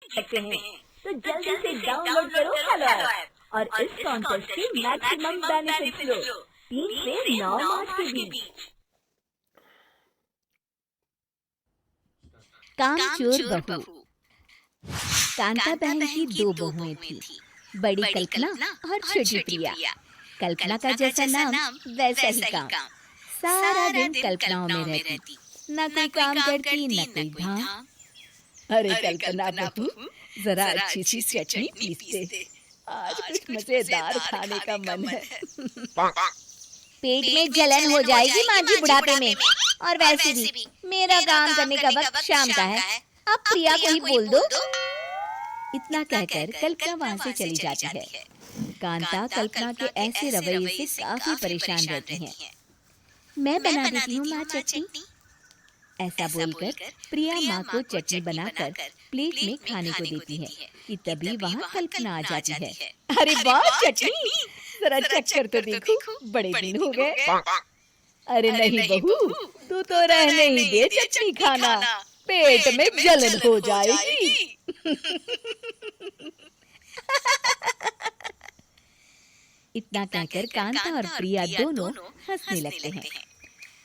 सकते हैं। तो जल्दी से डाउनलोड करो हेलो ऐप और इस कॉन्टेस्ट के मैक्सिमम बेनिफिट्स लो 3 से 9 मार्च के बीच। कामचोर बहू। कांता बहन की 2 बहुएं थी, बड़ी कल्पना और छोटी प्रिया। कल्पना का जैसा नाम वैसा ही काम। सारा दिन कल्पनाओं में रहती, न कोई काम करती न कोई धाम। अरे कल्पना बहू, जरा अच्छी सी चटनी पीस दे, आज कुछ मजेदार खाने का मन है। पेट में जलन हो जाएगी माँ जी बुढ़ापे में, और वैसे भी मेरा काम करने का वक्त शाम का है। अब प्रिया को ही बोल दो। इतना कहकर कल्पना वहाँ से चली जाती है। कांता कल्पना के ऐसे रवैये से काफी परेशान रहती है। मैं बना देती हूँ माँ चटनी, ऐसा बोलकर प्रिया माँ को चटनी बनाकर प्लेट में खाने को देती है कि तभी वहाँ कल्पना आ जाती है। अरे वाह चटनी, जरा चक्कर तो देखो, बड़े दिन हो गए। अरे नहीं बहू, तू तो रहने ही दे चटनी खाना, पेट में जलन हो जाएगी। इतना कहकर कांता और प्रिया दोनों हंसने लगते हैं।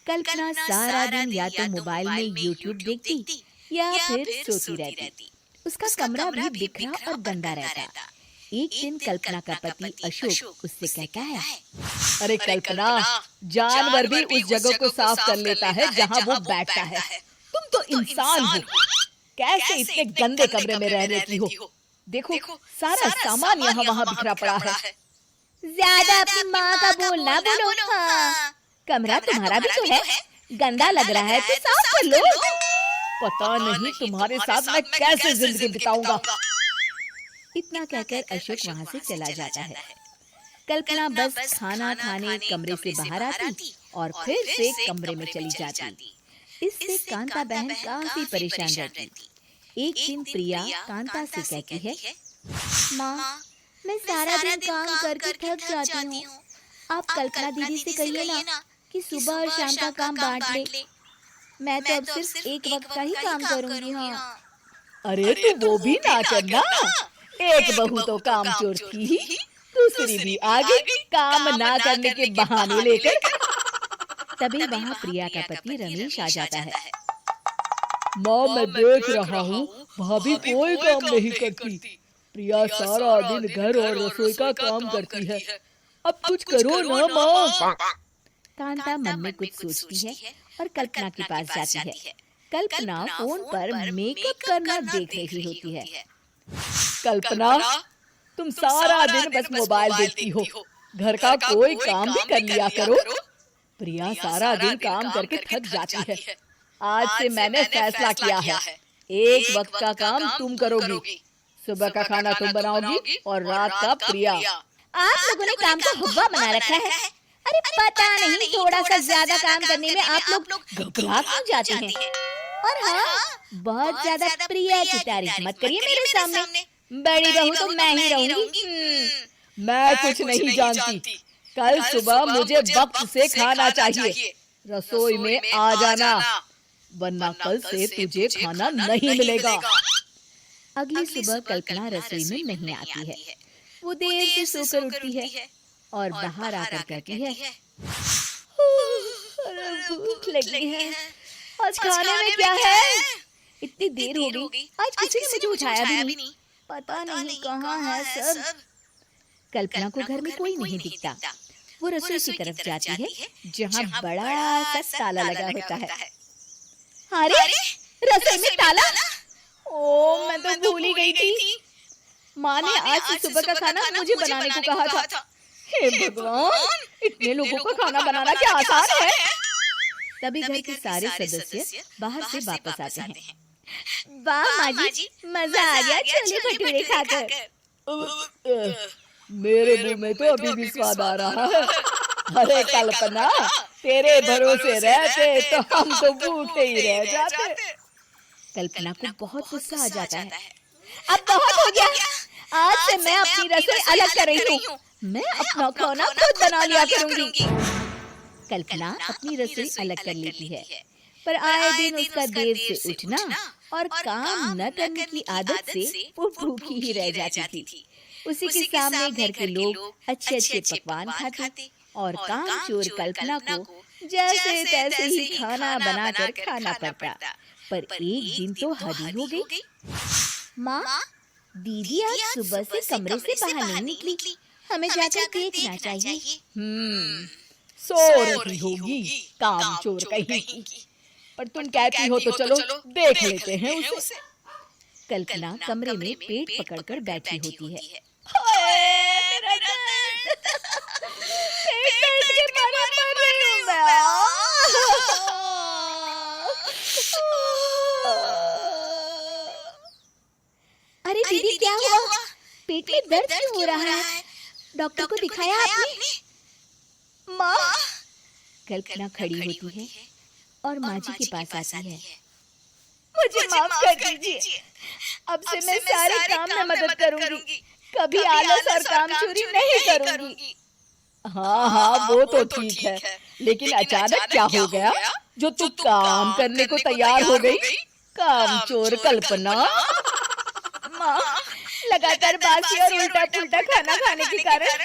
कल्पना सारा दिन या तो मोबाइल में यूट्यूब देखती या फिर सोती रहती। उसका कमरा भी बिखरा और गंदा रहता। एक दिन कल्पना का पति अशोक उससे कहता है, अरे कल्पना, जानवर भी उस जगह को साफ कर लेता है जहाँ वो बैठता है। तुम तो इंसान हो, कैसे इतने गंदे कमरे में रह लेती हो? देखो सारा सामान यहाँ वहाँ बिखरा पड़ा है। ज्यादा अपनी माँ का बोलना बोलो। हाँ, कमरा तुम्हारा भी तो है, गंदा लग रहा है तो साफ कर लो। पता नहीं तुम्हारे साथ मैं कैसे जिंदगी बिताऊंगा। इतना कहकर अशोक वहाँ से चला जाता है। कल्पना बस खाना खाने कमरे से बाहर आती और फिर से कमरे में चली जाती। इससे कांता बहन काफी परेशान रहती। एक दिन प्रिया कांता से कहती है, माँ मैं सारा दिन काम करके थक जाती हूँ। आप कल्पना दीदी से कहिए ना कि सुबह और शाम का काम बांट ले। मैं तो अब सिर्फ एक वक्त का ही काम करूँगी। हाँ। अरे तू वो भी ना करना, एक बहू तो कामचोर थी ही, दूसरी भी आगे काम ना करने के बहाने लेकर। तभी वहाँ प्रिया का पति रमेश आ जाता है। माँ मैं देख रहा हूँ भाभी कोई काम नहीं करती, प्रिया सारा दिन घर और रसोई का काम करती है, अब कुछ करो ना माँ। कांता मन में कुछ सोचती है और कल्पना के पास जाती है। कल्पना फोन पर मेकअप करना देख रही होती है। कल्पना, तुम सारा दिन बस मोबाइल देखती हो, घर का कोई काम भी कर लिया करो। प्रिया सारा दिन काम करके थक जाती है। आज से मैंने फैसला किया है, एक वक्त का काम तुम करोगी, सुबह का खाना तुम बनाओगी और रात का प्रिया। आप लोगों ने काम को हुआ बना रखा है। अरे पता नहीं थोड़ा सा ज्यादा काम करने में आप लोग घबरा क्यों जाते हैं। और हाँ, बहुत ज्यादा प्रिया की तारीफ मत करिए मेरे सामने, बड़ी बहू तो मैं ही रहूंगी। मैं कुछ नहीं जानती, कल सुबह मुझे वक्त से खाना चाहिए, रसोई में आ जाना, वरना कल से तुझे खाना नहीं मिलेगा। अगली सुबह कल्पना रसोई में नहीं आती है। वो देर से सोकर उठती है और बाहर आकर कहती है, भूख लगी है, आज खाने में क्या है? इतनी देर हो गई, आज किसी ने मुझे उठाया भी नहीं, पता नहीं कहाँ है सब। कल्पना को घर में कोई नहीं दिखता। वो रसोई की तरफ जाती है जहाँ बड़ा सा ताला लगा होता है। अरे रसोई में ताला! ओ मैं तो भूल ही गई थी। माँ ने आज से सुबह का खाना मुझे बनाने को कहा था। हे भगवान, इतने लोगों का खाना बनाना क्या आसान है? तभी घर के सारे सदस्य बाहर से वापस आते हैं। वाह माँ जी, मजा आ गया छोले भटूरे खाकर। मेरे मुंह में तो अभी भी स्वाद आ रहा है। अरे कल्पना, तेरे भरोसे रहते तो हम तो भूखे ही रह जाते। कल्पना को बहुत गुस्सा आ जाता है। अब बहुत हो गया, आज से मैं अपनी रसोई अलग कर रही हूँ। मैं अपना खाना खुद बना लिया करूँगी। कल्पना अपनी रसोई अलग कर लेती है। पर आए दिन उसका देर से उठना और काम न करने की आदत से वो भूखी ही रह जाती थी। उसी के सामने घर के लोग अच्छे अच्छे पकवान खाते और कामचोर कल्पना को जैसे तैसे ही खाना बनाकर खाना पड़ता। पर एक दिन तो हद ही हो गई। माँ, दीदी आज सुबह से कमरे से बाहर नहीं निकली, हमें जाकर देखना चाहिए। सो रही होगी काम चोर कहीं की। पर तुम कहती हो तो चलो देख लेते हैं उसे। कल्पना कमरे में पेट पकड़कर बैठी होती है। हाय, मेरा दर्द। पेट दर्द के मारे मर रही हूँ मैं। अरे दीदी, क्या हुआ? पेट में दर्द क्यों हो रहा है? डॉक्टर को दिखाया आपने? माँ, कल्पना खड़ी होती है और माँ जी के पास आती है। मुझे माफ कर दीजिए। अब से मैं सारे काम में मदद करूंगी, कभी आलस और काम चोरी नहीं करूंगी। हाँ हाँ, वो तो ठीक है, लेकिन अचानक क्या हो गया जो तू काम करने को तैयार हो गई? काम चोर कल्पना। माँ, लगातार बासी और उल्टा पुल्टा खाना खाने के कारण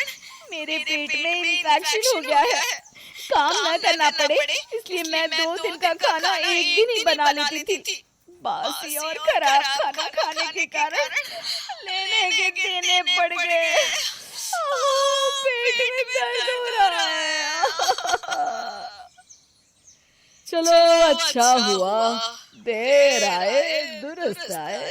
मेरे पेट में इन्फेक्शन हो गया है। काम न करना पड़े इसलिए मैं 2 दिन का खाना एक दिन ही बना लेती थी। बासी और खराब खाना खाने के कारण लेने के देने पड़ गए। पेट में दर्द हो रहा है। चलो अच्छा हुआ, देर आए दुरुस्त आए।